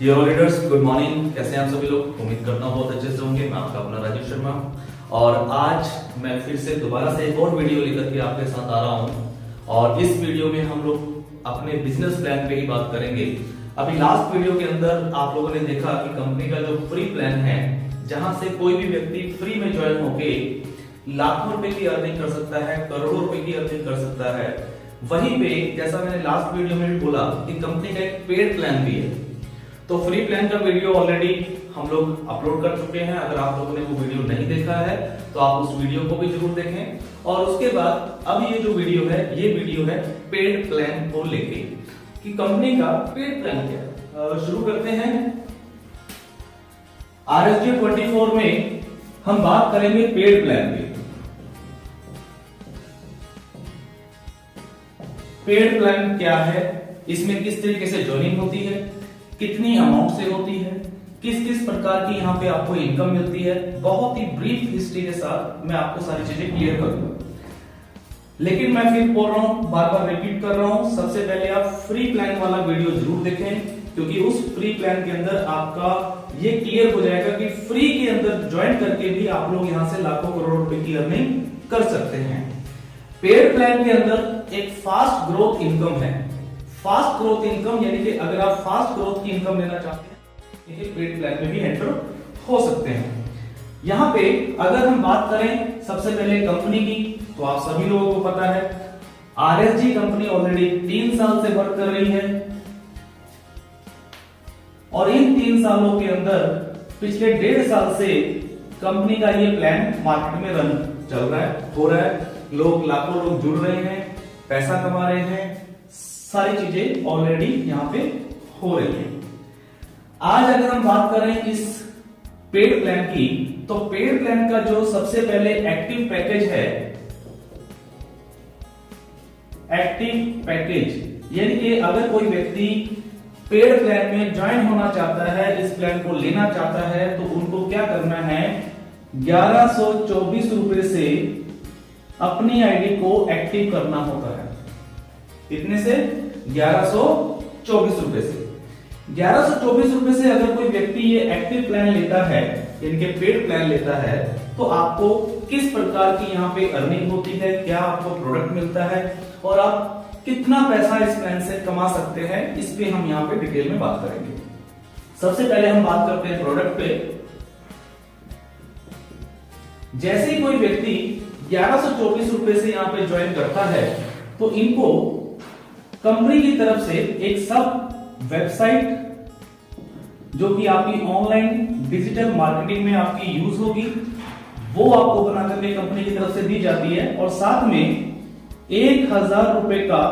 Dear leaders, good morning. कैसे हैं आप सभी लोग? उम्मीद करता हूँ बहुत अच्छे से होंगे। मैं आपका अपना राजीव शर्मा और आज मैं फिर से दोबारा से एक और वीडियो लेकर के आपके साथ आ रहा हूँ। और इस वीडियो में हम लोग अपने बिजनेस प्लान पे ही बात करेंगे। अभी लास्ट वीडियो के अंदर आप लोगों ने देखा कि कंपनी का जो फ्री प्लान है, जहां से कोई भी व्यक्ति फ्री में ज्वाइन होके लाखों रुपए की अर्निंग कर सकता है, करोड़ों रुपए की अर्निंग कर सकता है। वहीं पे जैसा मैंने लास्ट वीडियो में भी बोला कि कंपनी का एक पेड प्लान भी है। तो फ्री प्लान का वीडियो ऑलरेडी हम लोग अपलोड कर चुके हैं। अगर आप लोगों ने वो वीडियो नहीं देखा है तो आप उस वीडियो को भी जरूर देखें। और उसके बाद अब ये जो वीडियो है, ये वीडियो है पेड प्लान को लेके कि कंपनी का पेड प्लान क्या है। शुरू करते हैं। RSG 24 में हम बात करेंगे पेड प्लान की। पेड प्लान क्या है, इसमें किस तरीके से ज्वाइनिंग होती है, कितनी अमाउंट से होती है, किस किस प्रकार की यहाँ पे आपको इनकम मिलती है, बहुत ही ब्रीफ हिस्ट्री के साथ मैं आपको सारी चीजें क्लियर करूंगा। लेकिन मैं फिर बोल रहा हूं, बार बार रिपीट कर रहा हूं, सबसे पहले आप फ्री प्लान वाला वीडियो जरूर देखें, क्योंकि उस फ्री प्लान के अंदर आपका ये क्लियर हो जाएगा कि फ्री के अंदर ज्वाइन करके भी आप लोग यहां से लाखों करोड़ रुपए की अर्निंग कर सकते हैं। पेड प्लान के अंदर एक फास्ट ग्रोथ इनकम है। फास्ट ग्रोथ इनकम यानी कि अगर आप फास्ट ग्रोथ की इनकम लेना चाहते हैं, ये पेड प्लान में भी एंटर हो सकते हैं। यहां पे अगर हम बात करें सबसे पहले कंपनी की, तो आप सभी लोगों को पता है RSG कंपनी ऑलरेडी 3 साल से वर्क कर रही है। और इन 3 सालों के अंदर पिछले 1.5 साल से कंपनी का ये प्लान मार्केट में रन चल रहा है, हो रहा है। लोग लाखों लोग जुड़ रहे हैं, पैसा कमा रहे हैं, सारी चीजें ऑलरेडी यहां पे हो रही है। आज अगर हम बात करें इस पेड प्लान की, तो पेड प्लान का जो सबसे पहले एक्टिव पैकेज है, एक्टिव पैकेज यानी कि अगर कोई व्यक्ति पेड प्लान में ज्वाइन होना चाहता है, इस प्लान को लेना चाहता है, तो उनको क्या करना है, 1124 रुपए से अपनी आईडी को एक्टिव करना होता है। कितने से? 1124 रुपए से। 1124 रुपए से अगर कोई व्यक्ति ये एक्टिव प्लान लेता है, इनके पेड प्लान लेता है, तो आपको किस प्रकार की यहाँ पे अर्निंग होती है, क्या आपको प्रोडक्ट मिलता है और आप कितना पैसा इस प्लान से कमा सकते हैं, इस पे हम यहाँ पे डिटेल में बात करेंगे। सबसे पहले हम बात करते हैं प्रोडक्ट पे। जैसे ही कोई व्यक्ति 1124 रुपए से यहाँ पे ज्वाइन करता है, तो इनको कंपनी की तरफ से एक सब वेबसाइट जो कि आपकी ऑनलाइन डिजिटल मार्केटिंग में आपकी यूज होगी, वो आपको बना करके कंपनी की तरफ से दी जाती है। और साथ में 1000 रुपए का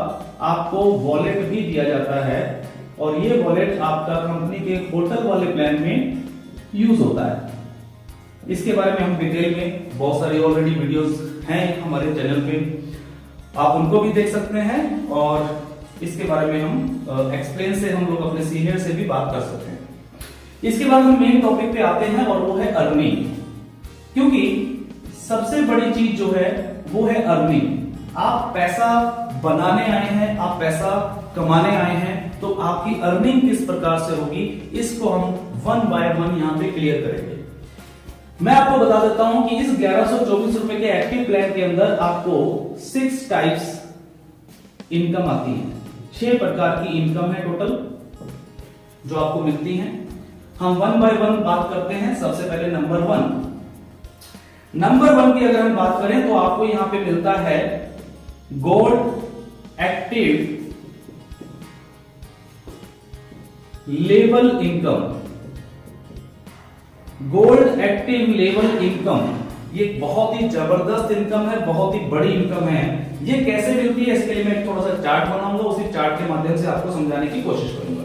आपको वॉलेट भी दिया जाता है। और ये वॉलेट आपका कंपनी के होटल वाले प्लान में यूज होता है। इसके बारे में हम डिटेल में बहुत सारी ऑलरेडी वीडियोस हैं हमारे चैनल पे, आप उनको भी देख सकते हैं। और इसके बारे में हम एक्सप्लेन से हम लोग अपने सीनियर से भी बात कर सकते हैं। इसके बाद हम मेन टॉपिक पे आते हैं और वो है अर्निंग। क्योंकि सबसे बड़ी चीज जो है वो है अर्निंग। आप पैसा बनाने आए हैं, आप पैसा कमाने आए हैं, तो आपकी अर्निंग किस प्रकार से होगी, इसको हम 1 बाय 1 यहां पे क्लियर करेंगे। मैं आपको बता देता हूं कि इस 1124 रुपए के एक्टिव प्लान के अंदर आपको 6 टाइप्स इनकम आती है। 6 प्रकार की इनकम है टोटल जो आपको मिलती हैं। हम 1 बाय 1 बात करते हैं। सबसे पहले नंबर 1 की अगर हम बात करें तो आपको यहां पे मिलता है gold active level income. Gold active level income ये बहुत ही जबरदस्त इनकम है, बहुत ही बड़ी इनकम है। ये कैसे मिलती है, इसके लिए मैं थोड़ा सा चार्ट बनाऊंगा, उसी चार्ट के माध्यम से आपको समझाने की कोशिश करूंगा।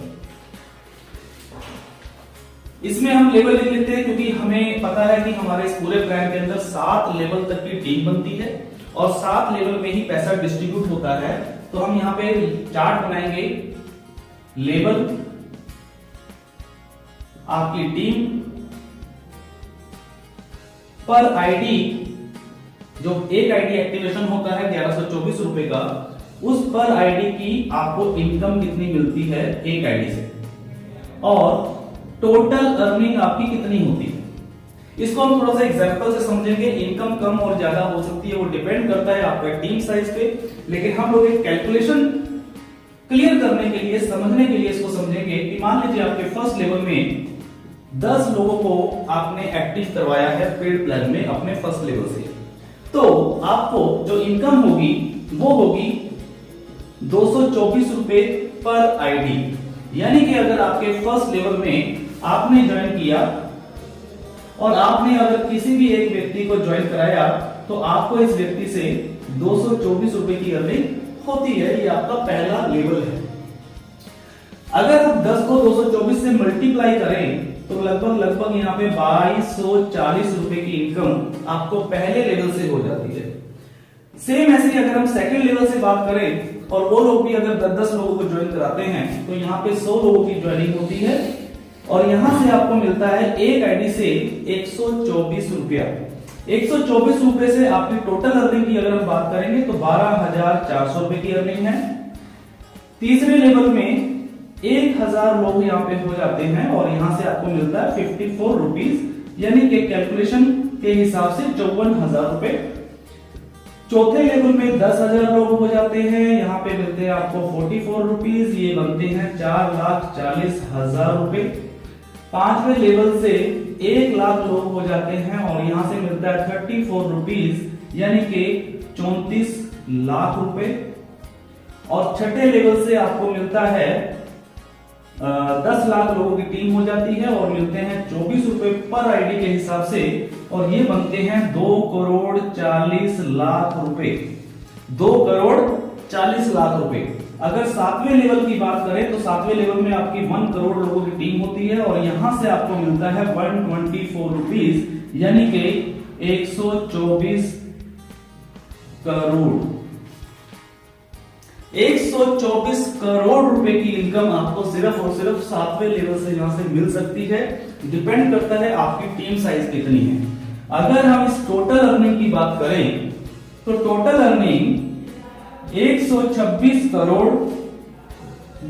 इसमें हम लेवल लिख लेते हैं, क्योंकि हमें पता है कि हमारे इस पूरे प्लान के अंदर 7 लेवल तक की टीम बनती है और 7 लेवल में ही पैसा डिस्ट्रीब्यूट होता है। तो हम यहां पे चार्ट बनाएंगे। लेवल, आपकी टीम, पर आईडी, जो एक आईडी एक्टिवेशन होता है 1124 रुपए का, उस पर आईडी की आपको इनकम कितनी मिलती है एक आईडी से। और टोटल अर्निंग आपकी कितनी होती है। इसको हम थोड़ा सा एग्जांपल से समझेंगे। इनकम कम और ज्यादा हो सकती है, वो डिपेंड करता है आपका टीम साइज पे, लेकिन हम लोग एक कैलकुलेशन क्लियर करने के लिए, समझने के लिए इसको समझेंगे कि मान लीजिए आपके फर्स्ट लेवल में 10 लोगों को आपने एक्टिव करवाया है पेड प्लान में अपने फर्स्ट लेवल से, तो आपको जो इनकम होगी वो होगी 224 रुपए पर आईडी। यानी कि अगर आपके फर्स्ट लेवल में आपने ज्वाइन किया और आपने अगर किसी भी एक व्यक्ति को ज्वाइन कराया तो आपको इस व्यक्ति से 224 रुपए की अर्निंग होती है। ये आपका पहला लेवल है। अगर हम 10 को 224 से मल्टीप्लाई करें तो लगभग यहाँ पे 2240 रुपए की इनकम आपको पहले लेवल से हो जाती है। सेम ऐसे ही अगर हम सेकंड लेवल से बात करें और वो लोग भी अगर 10-10 लोगों को ज्वाइन कराते हैं तो यहाँ पे 100 लोगों की ज्वाइनिंग होती है और यहां से आपको मिलता है एक आईडी से 124 रुपया। 124 रुपए से आपकी टोटल अर्निंग की अगर हम बात करेंगे तो 12,400 रुपए की अर्निंग है। तीसरे लेवल में 1000 लोग यहाँ पे हो जाते हैं और यहां से आपको मिलता है 54 रुपीज, यानी कि कैलकुलेशन के हिसाब से 54,000 रुपए। चौथे लेवल में 10,000 लोग हो जाते हैं, यहाँ पे मिलते हैं आपको 44 रुपीज, ये बनते हैं 4,40,000 रुपए। पांचवें लेवल से 1 लाख लोग हो जाते हैं और यहां से मिलता है 34 रुपीज, यानी कि 34 लाख रुपए। और छठे लेवल से आपको मिलता है 10 लाख लोगों की टीम हो जाती है और मिलते हैं 24 रुपए पर आईडी के हिसाब से और ये बनते हैं 2,40,00,000 रुपए। 2,40,00,000 रुपए। अगर 7वें लेवल की बात करें तो 7वें लेवल में आपकी 1 करोड़ लोगों की टीम होती है और यहां से आपको मिलता है 124 रुपीज, यानी कि 124 करोड़। 124 करोड़ रुपए की इनकम आपको सिर्फ और सिर्फ 7वें लेवल से यहां से मिल सकती है। डिपेंड करता है आपकी टीम साइज कितनी है। अगर हम इस टोटल अर्निंग की बात करें तो टोटल अर्निंग 126 करोड़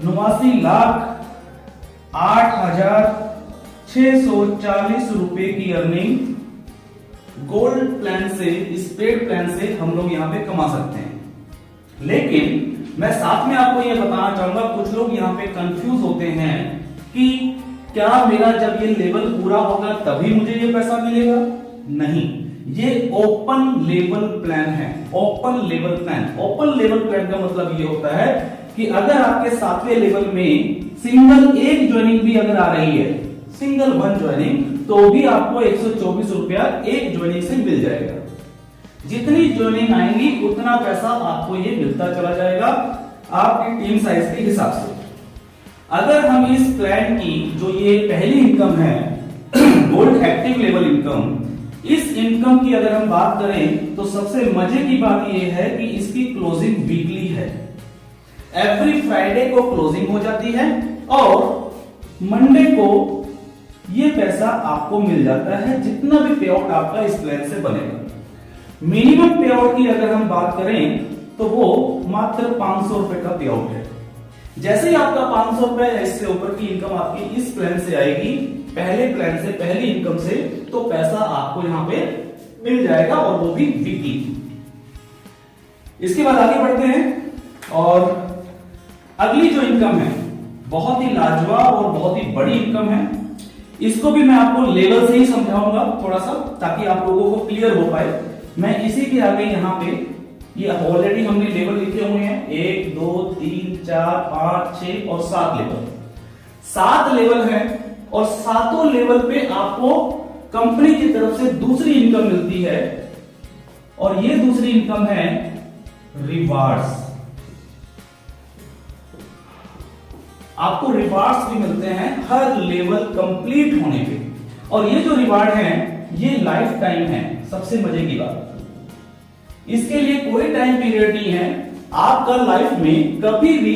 89,08,640 रुपए की अर्निंग गोल्ड प्लान से, स्प्रेड प्लान से हम लोग यहां पे कमा सकते हैं। लेकिन मैं साथ में आपको यह बताना चाहूंगा, कुछ लोग यहां पे कंफ्यूज होते हैं कि क्या मेरा जब ये लेवल पूरा होगा तभी मुझे ये पैसा मिलेगा। नहीं, ये ओपन लेवल प्लान है। Open level plan, open level plan का मतलब ये होता है कि अगर आपके 7वें लेवल में सिंगल एक ज्वाइनिंग भी अगर आ रही है, सिंगल 1 ज्वाइनिंग, तो भी आपको 124 रुपया एक ज्वाइनिंग से मिल जाएगा। जितनी ज्वाइनिंग आएंगी उतना पैसा आपको ये मिलता चला जाएगा आपकी टीम साइज के हिसाब से। अगर हम इस प्लान की जो ये पहली इनकम है गोल्ड एक्टिव लेवल इनकम, इस इनकम की अगर हम बात करें तो सबसे मजे की बात यह है कि इसकी क्लोजिंग वीकली है। एवरी फ्राइडे को क्लोजिंग हो जाती है और मंडे को ये पैसा आपको मिल जाता है, जितना भी पे आउट आपका इस प्लान से बनेगा। मिनिमम पे आउट की अगर हम बात करें तो वो मात्र 500 रुपए का पे आउट है। जैसे ही आपका 500 रुपए इससे ऊपर की इनकम आपकी इस प्लान से आएगी, पहले प्लान से, पहली इनकम से, तो पैसा आपको यहां पे मिल जाएगा और वो भी वीकली। इसके बाद आगे बढ़ते हैं और अगली जो इनकम है बहुत ही लाजवाब और बहुत ही बड़ी इनकम है। इसको भी मैं आपको लेवल से ही समझाऊंगा थोड़ा सा, ताकि आप लोगों को क्लियर हो पाए। मैं इसी के आगे यहाँ पे ये ऑलरेडी हमने लेवल लिखे हुए हैं 1 2 3 4 5 6 और 7 लेवल। 7 लेवल है और 7 लेवल पे आपको कंपनी की तरफ से दूसरी इनकम मिलती है और ये दूसरी इनकम है रिवार्ड्स। आपको रिवार्ड्स भी मिलते हैं हर लेवल कंप्लीट होने पे, और ये जो रिवार्ड है ये लाइफ टाइम है। सबसे मजे की बात, इसके लिए कोई टाइम पीरियड नहीं है। आपका लाइफ में कभी भी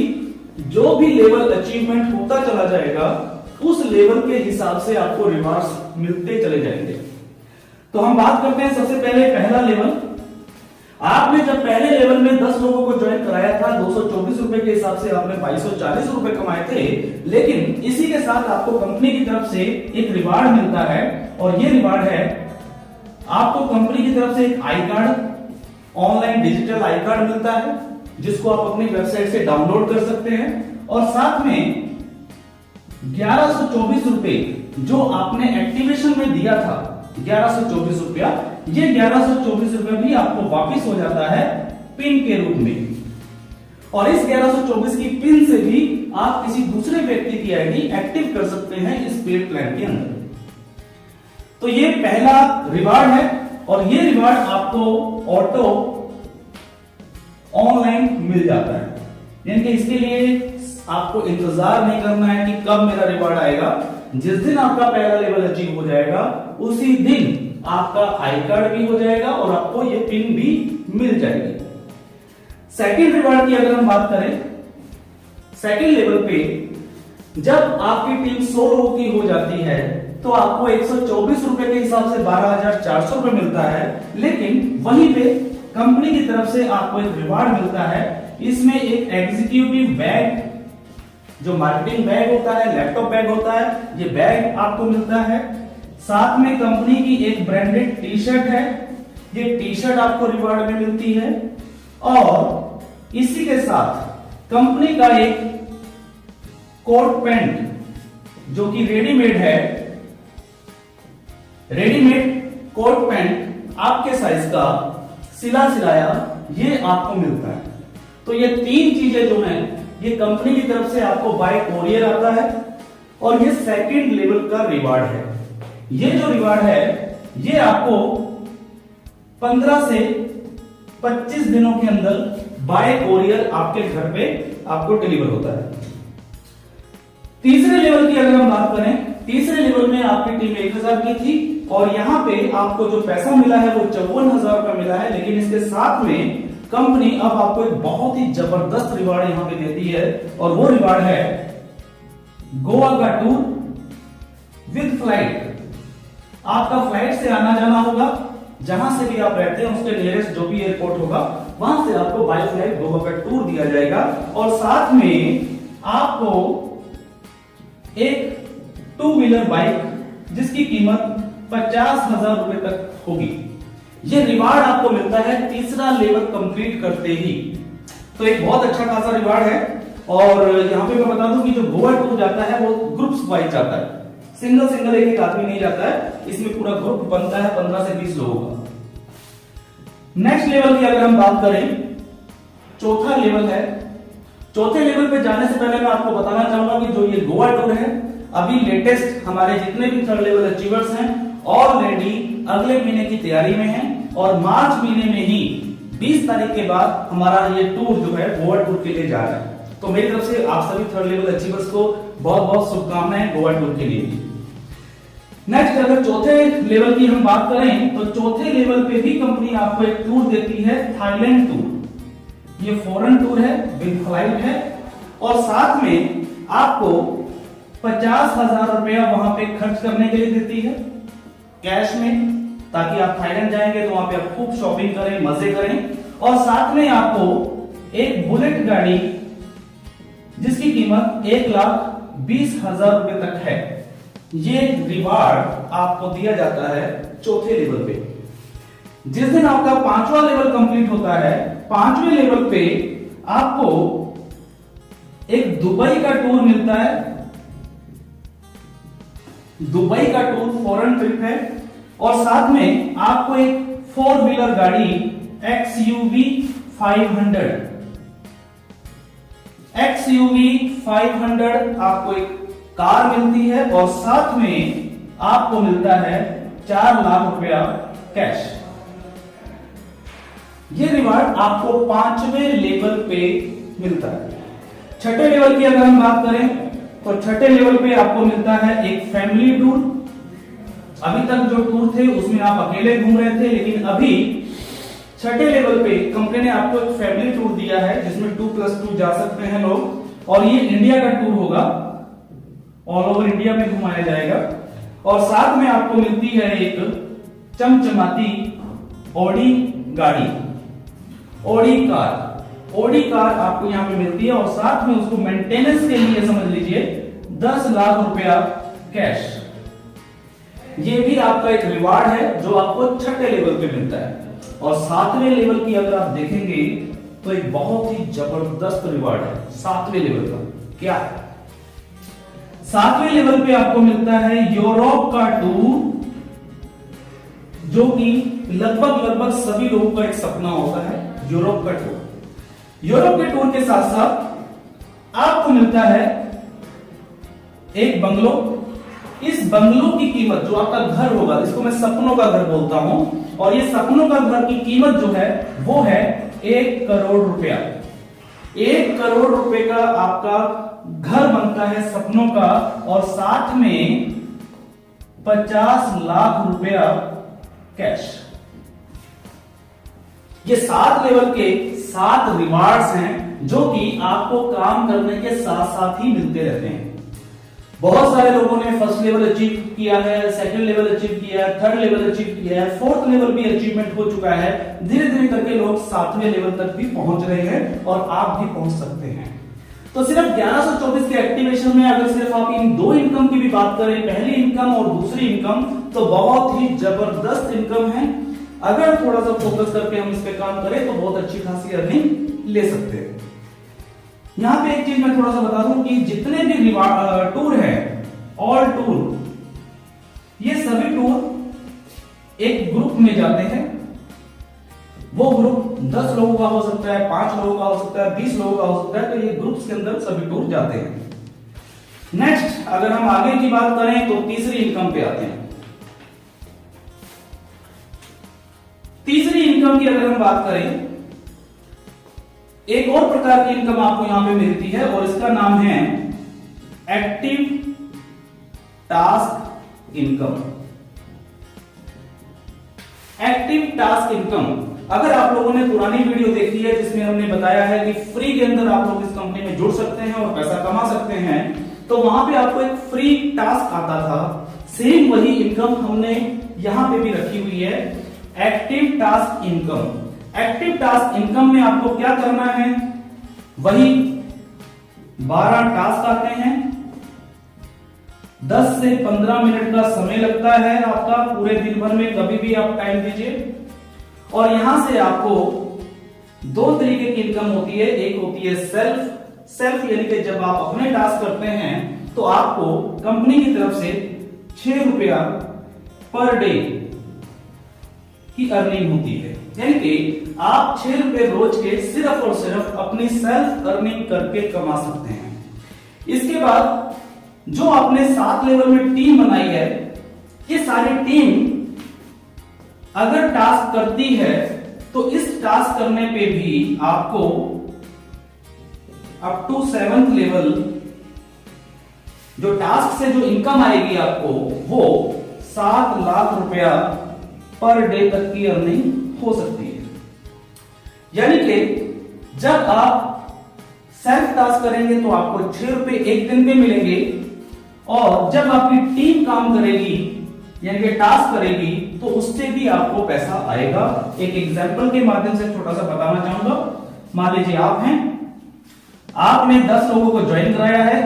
जो भी लेवल अचीवमेंट होता चला जाएगा उस लेवल के हिसाब से आपको रिवार्ड्स मिलते चले जाएंगे। तो हम बात करते हैं सबसे पहले पहला लेवल। आपने जब पहले लेवल में 10 लोगों को ज्वाइन कराया था, 224 रुपए के हिसाब से आपने 2240 रुपए कमाए थे, लेकिन इसी के साथ आपको कंपनी की तरफ से एक रिवार्ड मिलता है, और ये रिवार्ड है आपको कंपनी की तरफ से एक I card, online digital I card मिलता है, जिसको आप अपनी वेबसाइट से डाउनलोड कर सकते हैं, और साथ में 1124 रुपए जो आपने एक्टिवेशन में दिया था, 1124 रुपया, ये 1124 रुपया भी आपको वापस हो जाता है पिन के रूप में, और इस 1124 की पिन से भी आप किसी दूसरे व्यक्ति की आईडी एक्टिव कर सकते हैं इस पेड प्लान के अंदर। तो ये पहला रिवार्ड है, और ये रिवार्ड आपको ऑटो ऑनलाइन मिल जाता है, यानी कि इसके लिए आपको इंतजार नहीं करना है कि कब मेरा रिवार्ड आएगा। जिस दिन आपका पहला लेवल अचीव हो जाएगा, उसी दिन आपका आई कार्ड भी हो जाएगा और आपको ये पिन भी मिल जाएगी। सेकंड रिवार्ड की अगर हम बात करें, सेकंड लेवल पे जब आपकी टीम 100 लोगों की हो जाती है, तो आपको 124 रुपए के हिसाब से 12,400 रुपए मिलता है, लेकिन वहीं पे कंपनी की तरफ से आपको एक रिवार्ड मिलता है। इसमें एक एग्जीक्यूटिव बैग, जो मार्केटिंग बैग होता है, लैपटॉप बैग होता है, ये बैग आपको मिलता है। साथ में कंपनी की एक ब्रांडेड टी शर्ट है, ये टी शर्ट आपको रिवार्ड में मिलती है, और इसी के साथ कंपनी का एक कोट पैंट जो कि रेडीमेड है, रेडीमेड कोट पैंट आपके साइज का सिला सिलाया, ये आपको मिलता है। तो ये तीन चीजें जो हैं, ये कंपनी की तरफ से आपको बाय कोरियर आता है, और ये सेकंड लेवल का रिवार्ड है। ये जो रिवार्ड है, ये आपको 15 से 25 दिनों के अंदर बाय कोरियर आपके घर पे आपको डिलीवर होता है। तीसरे लेवल की अगर हम बात करें, तीसरे लेवल में आपकी टीम 1000 की थी, और यहां पे आपको जो पैसा मिला है वो 54,000 का मिला है, लेकिन इसके साथ में कंपनी अब आपको एक बहुत ही जबरदस्त रिवार्ड यहां पे देती है, और वो रिवार्ड है गोवा का टूर विद फ्लाइट। आपका फ्लाइट से आना जाना होगा, जहां से भी आप रहते हैं उसके नियरेस्ट जो भी एयरपोर्ट होगा, वहां से आपको बाय फ्लाइट गोवा का टूर दिया जाएगा, और साथ में आपको एक 2 व्हीलर बाइक जिसकी कीमत 50,000 रुपए तक होगी। ये रिवार्ड आपको मिलता है तीसरा लेवल कंप्लीट करते ही। तो एक बहुत अच्छा खासा रिवार्ड है, और यहां पे मैं बता दूं कि जो गोवा टूर जाता है वो ग्रुप्स वाइज जाता है, सिंगल सिंगल एक एक आदमी नहीं जाता है, इसमें पूरा ग्रुप बनता है 15 से 20 लोगों का। नेक्स्ट लेवल की अगर हम बात करें, चौथा लेवल है। चौथे लेवल पे जाने से पहले मैं आपको बताना चाहूंगा कि जो ये गोवा टूर है, अभी लेटेस्ट हमारे जितने भी थर्ड लेवल अचीवर्स हैं ऑलरेडी अगले महीने की तैयारी में हैं, और मार्च महीने में ही 20 तारीख के बाद हमारा ये टूर जो है गोवा टूर के लिए जा रहा है। तो मेरी तरफ से आप सभी थर्ड लेवल अचीवर्स को बहुत बहुत शुभकामनाएं गोवा टूर के लिए। नेक्स्ट अगर चौथे लेवल की हम बात करें, तो चौथे लेवल पे भी कंपनी आपको एक टूर देती है, थाईलैंड टूर। ये फॉरेन टूर है, विद फ्लाइट है, और साथ में आपको 50,000 रुपया वहां पे खर्च करने के लिए देती है कैश में, ताकि आप थाईलैंड जाएंगे तो वहां पे आप खूब शॉपिंग करें, मजे करें, और साथ में आपको एक बुलेट गाड़ी जिसकी कीमत 1,20,000 रुपए तक है, ये रिवार्ड आपको दिया जाता है चौथे लेवल पे। जिस दिन आपका 5वां लेवल कंप्लीट होता है, 5वें लेवल पे आपको एक दुबई का टूर मिलता है। दुबई का टूर फॉरेन ट्रिप है, और साथ में आपको एक 4 व्हीलर गाड़ी XUV 500 आपको एक कार मिलती है, और साथ में आपको मिलता है 4 लाख रुपया कैश। ये रिवार्ड आपको 5वें लेवल पे मिलता है। छठे लेवल की अगर हम बात करें, तो छठे लेवल पे आपको मिलता है एक फैमिली टूर। अभी तक जो टूर थे उसमें आप अकेले घूम रहे थे, लेकिन अभी छठे लेवल पे कंपनी ने आपको एक फैमिली टूर दिया है, जिसमें 2+2 जा सकते हैं लोग, और ये इंडिया का टूर होगा, ऑल ओवर इंडिया में घुमाया जाएगा। और साथ में आपको मिलती है एक चमचमाती ऑडी गाड़ी, ऑडी कार आपको यहां पे मिलती है और साथ में उसको मेंटेनेंस के लिए समझ लीजिए 10 लाख रुपया कैश। ये भी आपका एक रिवार्ड है जो आपको छठे लेवल पे मिलता है। और सातवें लेवल की अगर आप देखेंगे तो एक बहुत ही जबरदस्त रिवार्ड है सातवें लेवल का। क्या है? सातवें लेवल पे आपको मिलता है यूरोप का टूर, जो कि लगभग सभी लोगों का एक सपना होता है, यूरोप का टूर। यूरोप के टूर के साथ साथ आपको मिलता है एक बंगलो। इस बंगलो की कीमत, जो आपका घर होगा, इसको मैं सपनों का घर बोलता हूं, और ये सपनों का घर की कीमत जो है वो है 1 करोड़ रुपया। 1 करोड़ रुपए का आपका घर बनता है सपनों का, और साथ में 50 लाख रुपया कैश। ये 7 लेवल के 7 रिवार्ड्स हैं जो कि आपको काम करने के साथ साथ ही मिलते रहते हैं। बहुत सारे लोगों ने फर्स्ट लेवल अचीव किया है, सेकंड लेवल अचीव किया है, थर्ड लेवल अचीव किया है, फोर्थ लेवल भी अचीवमेंट हो चुका है। धीरे धीरे करके लोग 7वें लेवल तक भी पहुंच रहे हैं और आप भी पहुंच सकते हैं। तो सिर्फ 1124 के एक्टिवेशन में अगर सिर्फ आप इन 2 इनकम की भी बात करें, पहली इनकम और दूसरी इनकम, तो बहुत ही जबरदस्त इनकम है। अगर थोड़ा सा फोकस करके हम इस पे काम करें तो बहुत अच्छी खासी अर्निंग ले सकते हैं। यहां पे एक चीज मैं थोड़ा सा बता दूं कि जितने भी टूर है, ऑल टूर, ये सभी टूर एक ग्रुप में जाते हैं। वो ग्रुप 10 लोगों का हो सकता है, 5 लोगों का हो सकता है, 20 लोगों का हो सकता है। तो ये ग्रुप्स के अंदर सभी टूर जाते हैं। नेक्स्ट अगर हम आगे की बात करें तो तीसरी इनकम पे आते हैं। तीसरी इनकम की अगर हम बात करें, एक और प्रकार की इनकम आपको यहां पे मिलती है और इसका नाम है active task income. Active task income, अगर आप लोगों ने पुरानी वीडियो देखी है जिसमें हमने बताया है कि फ्री के अंदर आप लोग इस कंपनी में जुड़ सकते हैं और पैसा कमा सकते हैं, तो वहां पे आपको एक फ्री टास्क आता था। सेम वही इनकम हमने यहां पे भी रखी हुई है, active task income. Active task income में आपको क्या करना है, वही 12 टास्क आते हैं, 10 से 15 मिनट का समय लगता है आपका पूरे दिन भर में, कभी भी आप टाइम दीजिए। और यहां से आपको 2 तरीके की इनकम होती है। एक होती है सेल्फ यानी कि जब आप अपने टास्क करते हैं तो आपको कंपनी की तरफ से 6 रुपया पर डे की अर्निंग होती है, यानी कि आप 6 रुपए रोज के सिर्फ और सिर्फ अपनी सेल्फ अर्निंग करके कमा सकते हैं। इसके बाद जो आपने 7 लेवल में टीम बनाई है, ये सारी टीम अगर टास्क करती है तो इस टास्क करने पे भी आपको अप टू 7th लेवल जो टास्क से जो इनकम आएगी आपको, वो 7 लाख रुपया पर डे तक की अर्निंग हो सकती है। यानी कि जब आप सेल्फ टास्क करेंगे तो आपको 6 रुपए एक दिन पे मिलेंगे, और जब आपकी टीम काम करेगी यानी कि टास्क करेगी तो उससे भी आपको पैसा आएगा। एक एग्जांपल के माध्यम से छोटा सा बताना चाहूंगा। मान लीजिए आप हैं, आपने 10 लोगों को ज्वाइन कराया है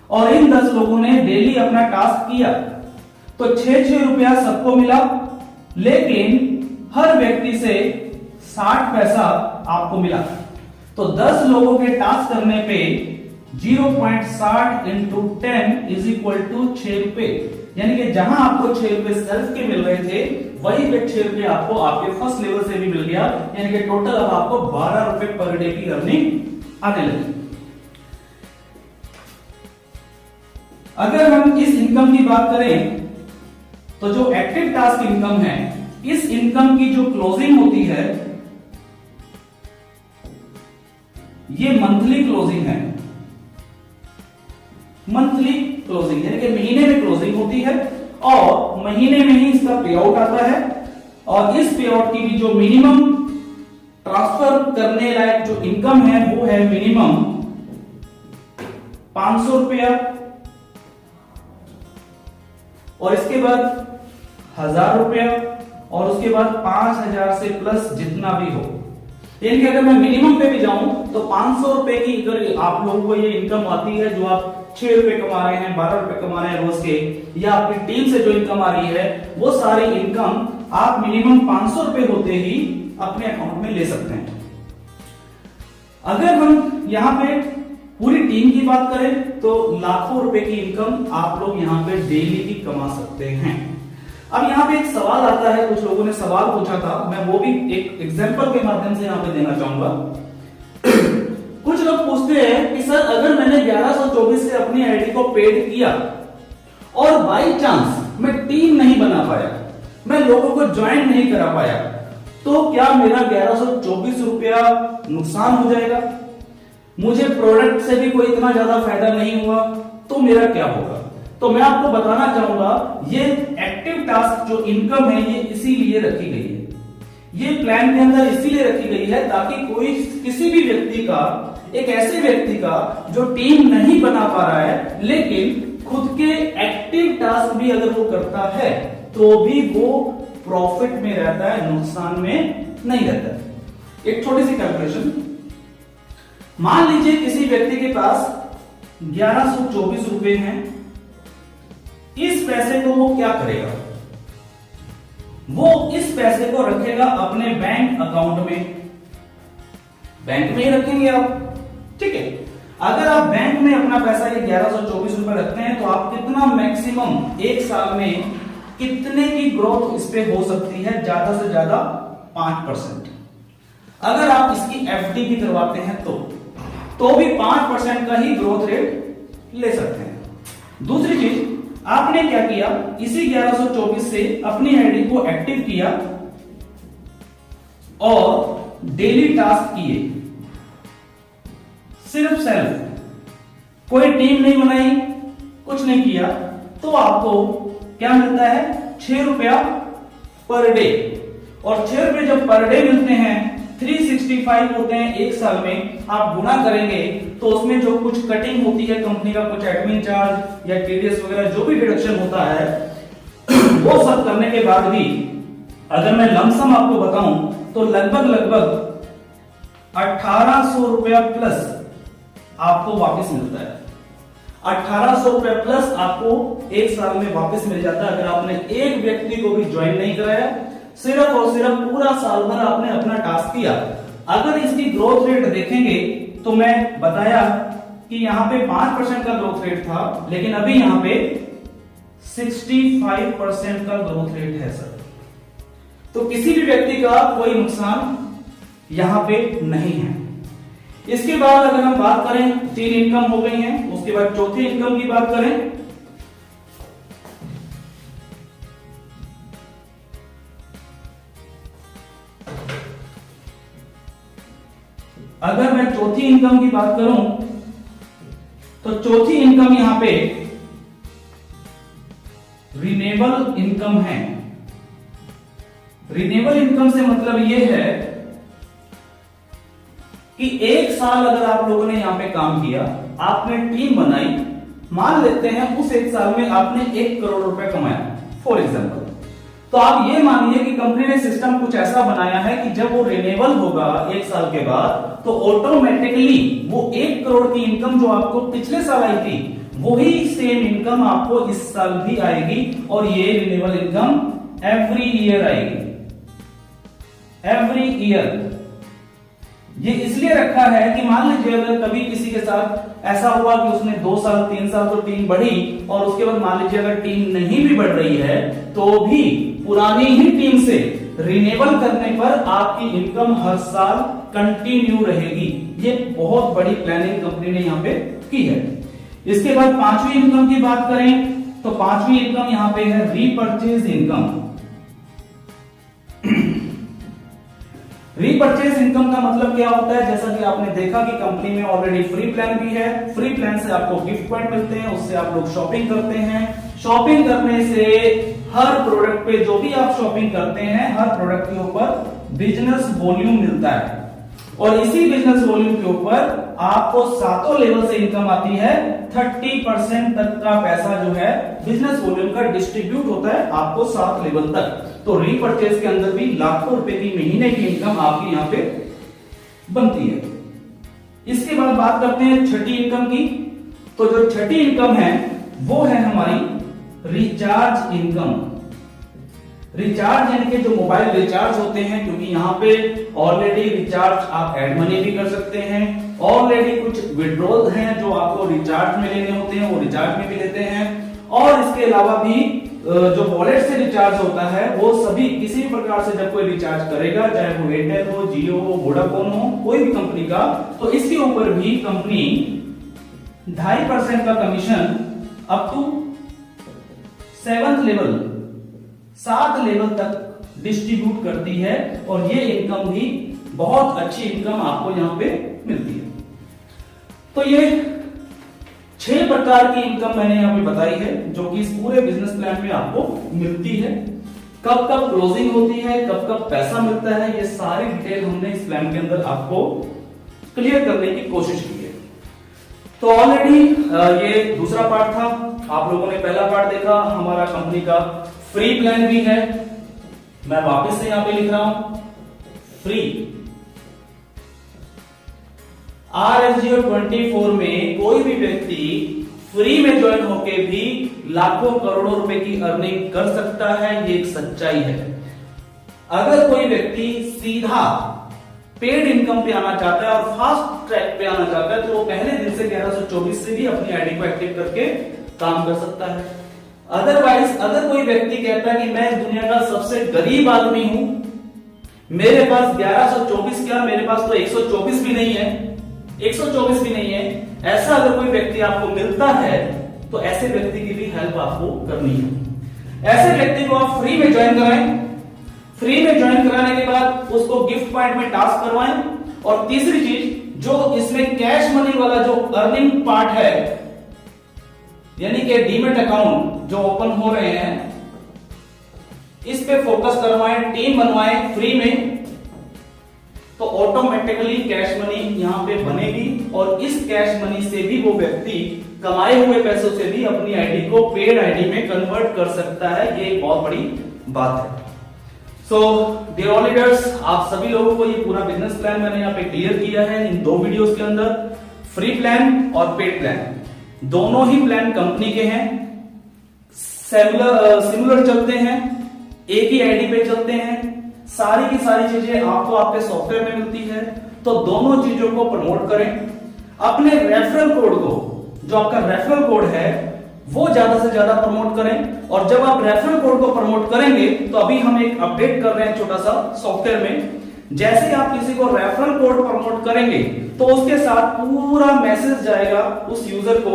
और इन 10 लोगों ने डेली अपना टास्क किया, तो 6 रुपया सबको मिला, लेकिन हर व्यक्ति से 60 पैसा आपको मिला। तो 10 लोगों के टास्क करने पे 0.60 इंटू 10 इज इक्वल टू 6 रुपए, यानी कि जहां आपको 6 रुपए सेल्फ के मिल रहे थे, वही पे 6 रुपए आपको आपके फर्स्ट लेवल से भी मिल गया, यानी कि टोटल अब आपको 12 रुपए पर डे की अर्निंग आने लगी। अगर हम इस इनकम की बात करें तो जो एक्टिव टास्क इनकम है, इस इनकम की जो क्लोजिंग होती है ये मंथली क्लोजिंग है। मंथली क्लोजिंग यानी कि महीने में क्लोजिंग होती है और महीने में ही इसका पे आउट आता है, और इस पे आउट की भी जो मिनिमम ट्रांसफर करने लायक जो इनकम है वो है मिनिमम 500 रुपया, और इसके बाद 1000 रुपया, और उसके बाद 5000 से प्लस जितना भी हो। यानी कि अगर मैं मिनिमम पे भी जाऊं तो 500 रुपए की अगर आप लोगों को ये इनकम आती है, जो आप 6 रुपए कमा रहे हैं, 12 रुपए कमा रहे हैं रोज के, या आपकी टीम से जो इनकम आ रही है, वो सारी इनकम आप मिनिमम 500 रुपए होते ही अपने अकाउंट में ले सकते हैं। अगर हम यहाँ पे पूरी टीम की बात करें तो लाखों रुपए की इनकम आप लोग यहाँ पे डेली की कमा सकते हैं। अब यहाँ पे एक सवाल आता है, कुछ लोगों ने सवाल पूछा था, मैं वो भी एक एग्जांपल के माध्यम से यहाँ पे देना चाहूंगा। कुछ लोग पूछते हैं कि सर अगर मैंने 1124 से अपनी आईडी को पेड किया और बाई चांस मैं टीम नहीं बना पाया, मैं लोगों को ज्वाइन नहीं करा पाया, तो क्या मेरा 1124 रुपया नुकसान हो जाएगा? मुझे प्रोडक्ट से भी कोई इतना ज्यादा फायदा नहीं हुआ, तो मेरा क्या होगा? तो मैं आपको बताना चाहूंगा, ये एक्टिव टास्क जो इनकम है ये इसीलिए रखी गई है, ये प्लान के अंदर इसीलिए रखी गई है ताकि कोई किसी भी व्यक्ति का, एक ऐसे व्यक्ति का जो टीम नहीं बना पा रहा है लेकिन खुद के एक्टिव टास्क भी अगर वो करता है तो भी वो प्रॉफिट में रहता है, नुकसान में नहीं रहता है। एक छोटी सी कैलकुलेशन, मान लीजिए किसी व्यक्ति के पास 1124 रुपए हैं, इस पैसे को वो क्या करेगा? वो इस पैसे को रखेगा अपने बैंक अकाउंट में, बैंक में ही रखेंगे आप, ठीक है। अगर आप बैंक में अपना पैसा ये 1124 रुपए रखते हैं तो आप कितना मैक्सिमम एक साल में कितने की ग्रोथ इस पे हो सकती है? ज्यादा से ज्यादा 5%। अगर आप इसकी एफडी भी करवाते हैं तो भी 5% का ही ग्रोथ रेट ले सकते हैं। दूसरी चीज, आपने क्या किया, इसी 1124 से अपनी आईडी को एक्टिव किया और डेली टास्क किए, सिर्फ सेल्फ, कोई टीम नहीं बनाई, कुछ नहीं किया, तो आपको क्या मिलता है? 6 रुपया पर डे। और 6 रुपए जब पर डे मिलते हैं, 365 होते हैं एक साल में, आप गुना करेंगे तो उसमें जो कुछ कटिंग होती है कंपनी का, कुछ एडमिन चार्ज या टीडीएस वगैरह जो भी डिडक्शन होता है, वो सब करने के बाद भी अगर मैं लमसम आपको बताऊं तो लगभग 1800 रुपया प्लस आपको वापस मिलता है। 1800 रुपया प्लस आपको एक साल में वापस मिल जाता है अगर आपने एक व्यक्ति को भी ज्वाइन नहीं कराया, सिर्फ और सिर्फ पूरा साल भर आपने अपना टास्क किया। अगर इसकी ग्रोथ रेट देखेंगे तो मैं बताया कि यहां पे 5% का ग्रोथ रेट था, लेकिन अभी यहां पे 65% का ग्रोथ रेट है सर। तो किसी भी व्यक्ति का कोई नुकसान यहां पे नहीं है। इसके बाद अगर हम बात करें, 3 इनकम हो गई हैं, उसके बाद चौथी इनकम की बात करें, अगर मैं चौथी इनकम की बात करूं तो चौथी इनकम यहां पे रिन्यूएबल इनकम है। रिन्यूएबल इनकम से मतलब यह है कि एक साल अगर आप लोगों ने यहां पे काम किया, आपने टीम बनाई, मान लेते हैं उस एक साल में आपने 1 करोड़ रुपए कमाया फॉर एग्जांपल, तो आप ये मानिए कि कंपनी ने सिस्टम कुछ ऐसा बनाया है कि जब वो रिन्यूएबल होगा एक साल के बाद तो ऑटोमेटिकली वो 1 करोड़ की इनकम जो आपको पिछले साल आई थी वही सेम इनकम आपको इस साल भी आएगी, और ये रिन्यूएबल इनकम एवरी ईयर आएगी, एवरी ईयर। ये इसलिए रखा है कि मान लीजिए अगर कभी किसी के साथ ऐसा हुआ कि उसने 2 साल 3 साल तो टीम बढ़ी और उसके बाद मान लीजिए अगर टीम नहीं भी बढ़ रही है तो भी पुरानी ही टीम से रिन्यूएबल करने पर आपकी इनकम हर साल कंटिन्यू रहेगी। ये बहुत बड़ी प्लानिंग कंपनी ने यहां पे की है। इसके बाद 5वीं इनकम की बात करें तो 5वीं इनकम यहां पे है रीपरचेज इनकम। रीपरचेज इनकम का मतलब क्या होता है? जैसा कि आपने देखा कि कंपनी में ऑलरेडी फ्री प्लान भी है, फ्री प्लान से आपको गिफ्ट पॉइंट मिलते हैं, उससे आप लोग शॉपिंग करते हैं। शॉपिंग करने से हर प्रोडक्ट पे जो भी आप शॉपिंग करते हैं, हर प्रोडक्ट के ऊपर बिजनेस वॉल्यूम मिलता है, और इसी बिजनेस वॉल्यूम के ऊपर आपको 7 लेवल से इनकम आती है। 30% तक का पैसा जो है बिजनेस वॉल्यूम का डिस्ट्रीब्यूट होता है आपको 7 लेवल तक। तो रीपरचेज के अंदर भी लाखों रुपए की महीने की इनकम आपकी यहाँ पे बनती है। इसके बाद बात करते हैं छठी इनकम की। तो जो छठी इनकम है वो है हमारी रिचार्ज इनकम। रिचार्ज यानी कि जो मोबाइल रिचार्ज होते हैं, क्योंकि यहाँ पे ऑलरेडी रिचार्ज आप एड मनी भी कर सकते हैं, ऑलरेडी कुछ विड्रॉल हैं जो आपको रिचार्ज में लेने होते हैं वो रिचार्ज में भी लेते हैं, और इसके अलावा भी जो वॉलेट से रिचार्ज होता है वो सभी किसी भी प्रकार से जब कोई रिचार्ज करेगा, चाहे वो एयरटेल हो, जियो हो, वोडाफोन हो, कोई भी कंपनी का, तो इसके ऊपर भी कंपनी 2.5% का कमीशन अप टू 7 लेवल तक डिस्ट्रीब्यूट करती है, और ये इनकम भी बहुत अच्छी इनकम आपको यहां पे मिलती है। तो ये 6 प्रकार की इनकम मैंने यहां पे बताई है जो कि इस पूरे बिजनेस प्लान में आपको मिलती है। कब कब क्लोजिंग होती है, कब कब पैसा मिलता है, ये सारी डिटेल हमने इस प्लान के अंदर आपको क्लियर करने की कोशिश की है। तो ऑलरेडी ये दूसरा पार्ट था, आप लोगों ने पहला पार्ट देखा, हमारा कंपनी का फ्री प्लान भी है। मैं वापस से यहां पे लिख रहा हूं फ्री। RSGO 24 में कोई भी व्यक्ति फ्री में ज्वाइन होके भी लाखों करोड़ों रुपए की अर्निंग कर सकता है, ये एक सच्चाई है। अगर कोई व्यक्ति सीधा पेड इनकम पे आना चाहता है और फास्ट ट्रैक पे आना चाहता है, तो वो पहले दिन से 1124 से भी अपनी आईडी को एक्टिव करके काम कर सकता है। अदरवाइज अगर कोई व्यक्ति कहता है कि मैं दुनिया का सबसे गरीब आदमी हूं, मेरे पास 1124 क्या, मेरे पास तो 124 भी नहीं है, 124 भी नहीं है, ऐसा अगर कोई व्यक्ति आपको मिलता है तो ऐसे व्यक्ति की भी हेल्प आपको करनी है। ऐसे व्यक्ति को आप फ्री में ज्वाइन कराएं, फ्री में ज्वाइन कराने के बाद उसको गिफ्ट पॉइंट में टास्क करवाएं, और तीसरी चीज जो इसमें कैश मनी वाला जो अर्निंग पार्ट है, यानी कि डीमेट अकाउंट जो ओपन हो रहे हैं, इस पे फोकस करवाएं, टीम बनवाएं फ्री में, तो ऑटोमेटिकली कैश मनी यहां पे बनेगी, और इस कैश मनी से भी वो व्यक्ति कमाए हुए पैसों से भी अपनी आईडी को पेड आईडी में कन्वर्ट कर सकता है। ये एक बहुत बड़ी बात है। सो डियर ऑल लीडर्स, आप सभी लोगों को ये पूरा बिजनेस प्लान मैंने यहाँ पे क्लियर किया है इन 2 वीडियोस के अंदर। फ्री प्लान और पेड प्लान दोनों ही प्लान कंपनी के हैं, सिमिलर चलते हैं, एक ही आईडी पे चलते हैं, सारी की सारी चीजें आपको आपके सॉफ्टवेयर में मिलती है। तो दोनों चीजों को प्रमोट करें, अपने रेफरल कोड को, जो आपका रेफरल कोड है वो ज्यादा से ज्यादा प्रमोट करें, और जब आप रेफरल कोड को प्रमोट करेंगे तो अभी हम एक अपडेट कर रहे हैं छोटा सा सॉफ्टवेयर में, जैसे आप किसी को रेफरल कोड प्रमोट करेंगे तो उसके साथ पूरा मैसेज जाएगा उस यूजर को,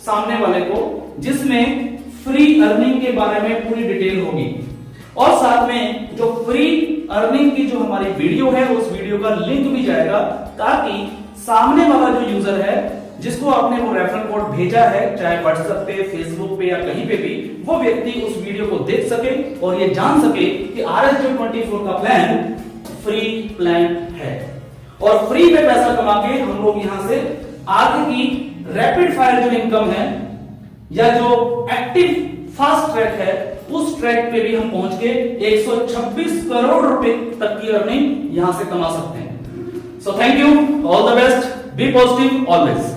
सामने वाले को, जिसमें फ्री अर्निंग के बारे में पूरी डिटेल होगी, और साथ में जो फ्री अर्निंग की जो हमारी वीडियो है उस वीडियो का लिंक भी जाएगा, ताकि सामने वाला जो यूजर है जिसको आपने वो रेफरल कोड भेजा है, चाहे व्हाट्सएप पे, फेसबुक पे या कहीं पे भी, वो व्यक्ति उस वीडियो को देख सके और ये जान सके कि RSGO 24 का प्लान फ्री प्लान है, और फ्री में पैसा कमा के हम लोग यहां से आगे की रैपिड फायर जो इनकम है या जो एक्टिव फास्ट ट्रैक है उस ट्रैक पे भी हम पहुंच के 126 करोड़ रुपए तक की अर्निंग यहां से कमा सकते हैं। So thank you, all the best, be positive always.